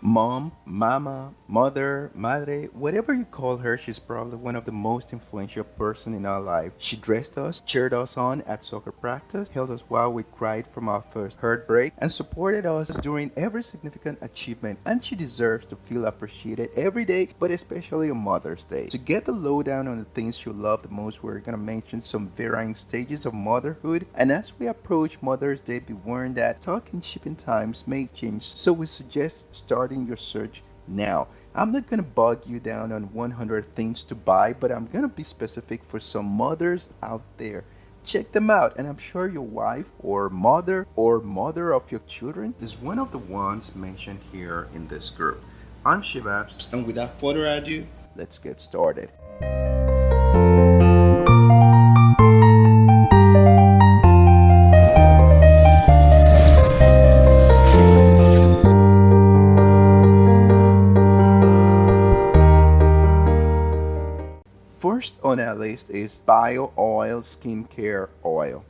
Mom, mama, mother, madre, whatever you call her, she's probably one of the most influential person in our life. She dressed us, cheered us on at soccer practice, held us while we cried from our first heartbreak, and supported us during every significant achievement. And she deserves to feel appreciated every day, but especially on Mother's Day. To get the lowdown on the things she loved the most, we're gonna mention some varying stages of motherhood. And as we approach Mother's Day, be warned that talking shipping times may change, so we suggest starting your search now. I'm not gonna bog you down on 100 things to buy, but I'm gonna be specific for some mothers out there. Check them out, and I'm sure your wife or mother of your children is one of the ones mentioned here in this group. I'm Shivabs, and without further ado, let's get started. First on our list is Bio Oil Skincare Oil.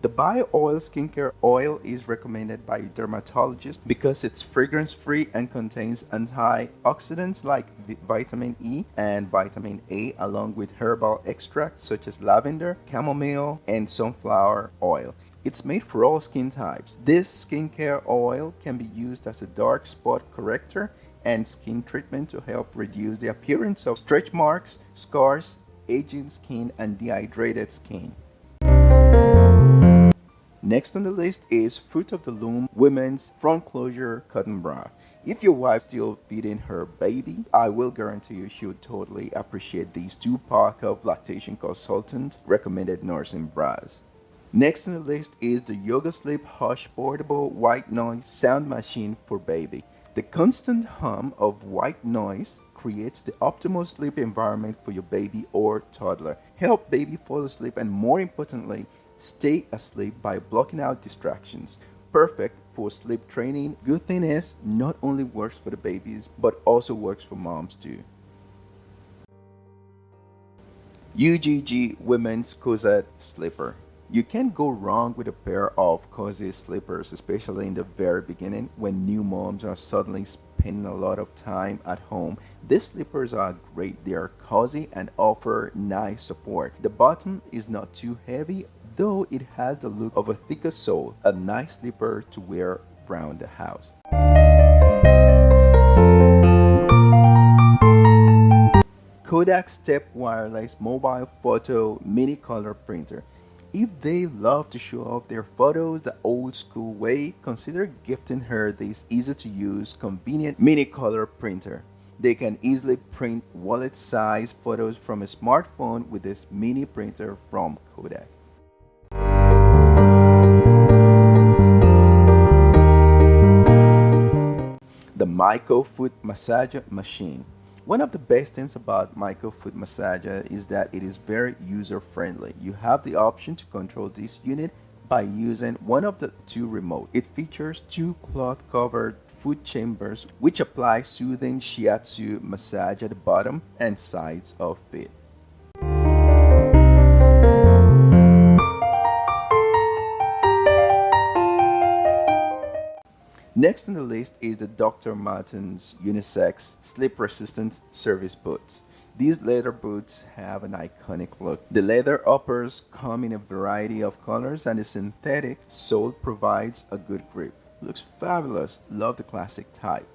The Bio Oil Skincare Oil is recommended by dermatologists because it's fragrance free and contains antioxidants like vitamin E and vitamin A, along with herbal extracts such as lavender, chamomile, and sunflower oil. It's made for all skin types. This skincare oil can be used as a dark spot corrector and skin treatment to help reduce the appearance of stretch marks, scars, aging skin, and dehydrated skin. Next on the list is Fruit of the Loom Women's Front Closure Cotton Bra. If your wife's still feeding her baby, I will guarantee you she would totally appreciate these 2 pack of lactation consultant recommended nursing bras. Next on the list is the Yoga Sleep Hush Portable White Noise Sound Machine for Baby. The constant hum of white noise creates the optimal sleep environment for your baby or toddler. Help baby fall asleep, and more importantly, stay asleep by blocking out distractions. Perfect for sleep training. Good thing is, not only works for the babies, but also works for moms too. UGG Women's Cosette Slipper. You can't go wrong with a pair of cozy slippers, especially in the very beginning when new moms are suddenly spending a lot of time at home. These slippers are great. They are cozy and offer nice support. The bottom is not too heavy, though it has the look of a thicker sole. A nice slipper to wear around the house. Kodak Step Wireless Mobile Photo Mini Color Printer. If they love to show off their photos the old school way, consider gifting her this easy to use, convenient mini color printer. They can easily print wallet size photos from a smartphone with this mini printer from Kodak. The Myco Foot Massager Machine. One of the best things about Myco Foot Massager is that it is very user friendly. You have the option to control this unit by using one of the 2 remotes. It features 2 cloth covered foot chambers which apply soothing shiatsu massage at the bottom and sides of feet. Next on the list is the Dr. Martens Unisex Slip Resistant Service Boots. These leather boots have an iconic look. The leather uppers come in a variety of colors, and the synthetic sole provides a good grip. Looks fabulous. Love the classic type.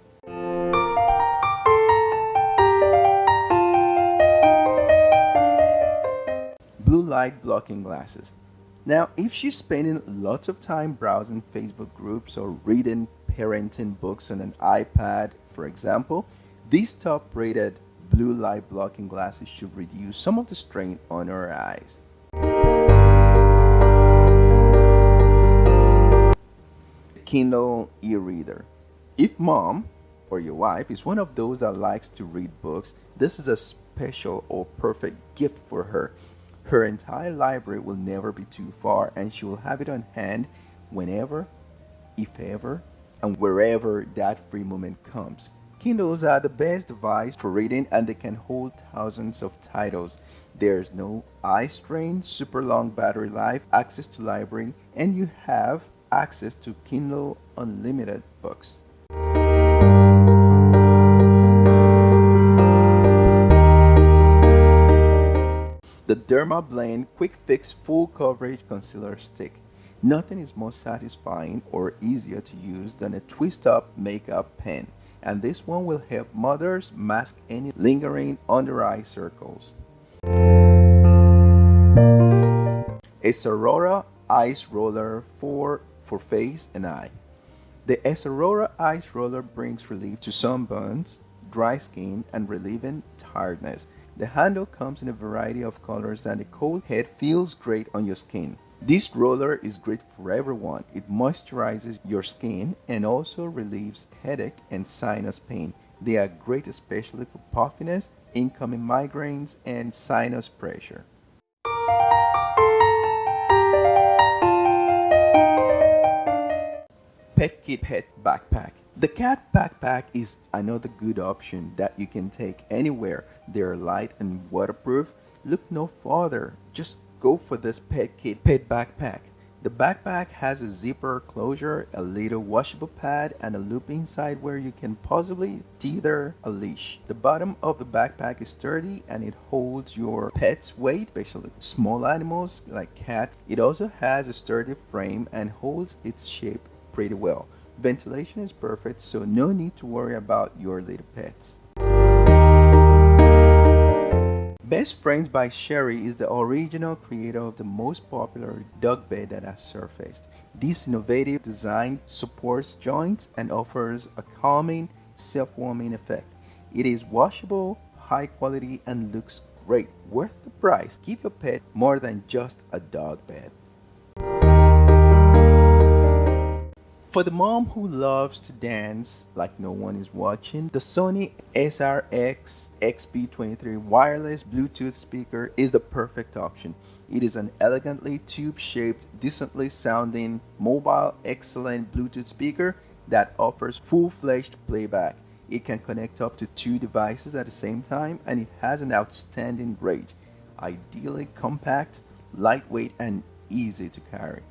Blue light blocking glasses. Now, if she's spending lots of time browsing Facebook groups or reading parenting books on an iPad, for example, these top rated blue light blocking glasses should reduce some of the strain on her eyes. Kindle e-reader. If mom or your wife is one of those that likes to read books, this is a special or perfect gift for her. Her entire library will never be too far, and she will have it on hand whenever, if ever, and wherever that free moment comes. Kindles are the best device for reading, and they can hold thousands of titles. There's no eye strain, super long battery life, access to library, and you have access to Kindle Unlimited books. Derma Blend Quick Fix Full Coverage Concealer Stick. Nothing is more satisfying or easier to use than a twist-up makeup pen, and this one will help mothers mask any lingering under-eye circles. A Aurora Ice Roller for face and eye. The Aurora Ice Roller brings relief to sunburns, dry skin, and relieving tiredness. The handle comes in a variety of colors and the cold head feels great on your skin. This roller is great for everyone. It moisturizes your skin and also relieves headache and sinus pain. They are great especially for puffiness, incoming migraines, and sinus pressure. Pet Kit Backpack. The cat backpack is another good option that you can take anywhere. They are light and waterproof. Look no farther. Just go for this Pet Kit Backpack. The backpack has a zipper closure, a little washable pad, and a loop inside where you can possibly tether a leash. The bottom of the backpack is sturdy and it holds your pet's weight, especially small animals like cats. It also has a sturdy frame and holds its shape pretty well. Ventilation is perfect, so no need to worry about your little pets. Best Friends by Sherry is the original creator of the most popular dog bed that has surfaced. This innovative design supports joints and offers a calming, self-warming effect. It is washable, high quality, and looks great. Worth the price. Give your pet more than just a dog bed. For the mom who loves to dance like no one is watching, the Sony SRX XB23 wireless Bluetooth speaker is the perfect option. It is an elegantly tube-shaped, decently sounding, mobile, excellent Bluetooth speaker that offers full-fledged playback. It can connect up to 2 devices at the same time, and it has an outstanding range. Ideally compact, lightweight, and easy to carry.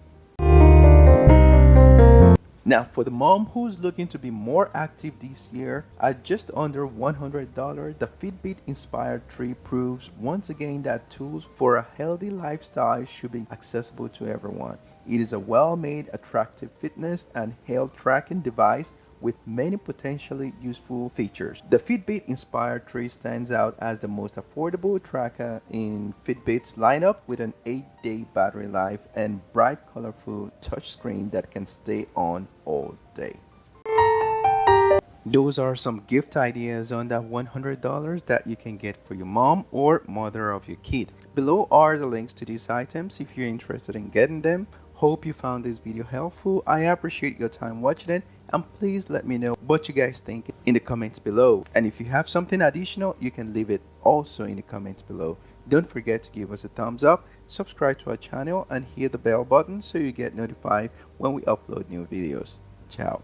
Now, for the mom who's looking to be more active this year, at just under $100, the Fitbit Inspire 3 proves once again that tools for a healthy lifestyle should be accessible to everyone. It is a well-made, attractive fitness and health tracking device with many potentially useful features. The Fitbit Inspire 3 stands out as the most affordable tracker in Fitbit's lineup, with an 8-day battery life and bright colorful touchscreen that can stay on all day. Those are some gift ideas on that $100 that you can get for your mom or mother of your kid. Below are the links to these items if you're interested in getting them. Hope you found this video helpful. I appreciate your time watching it, and please let me know what you guys think in the comments below. And if you have something additional, you can leave it also in the comments below. Don't forget to give us a thumbs up, subscribe to our channel, and hit the bell button so you get notified when we upload new videos. Ciao.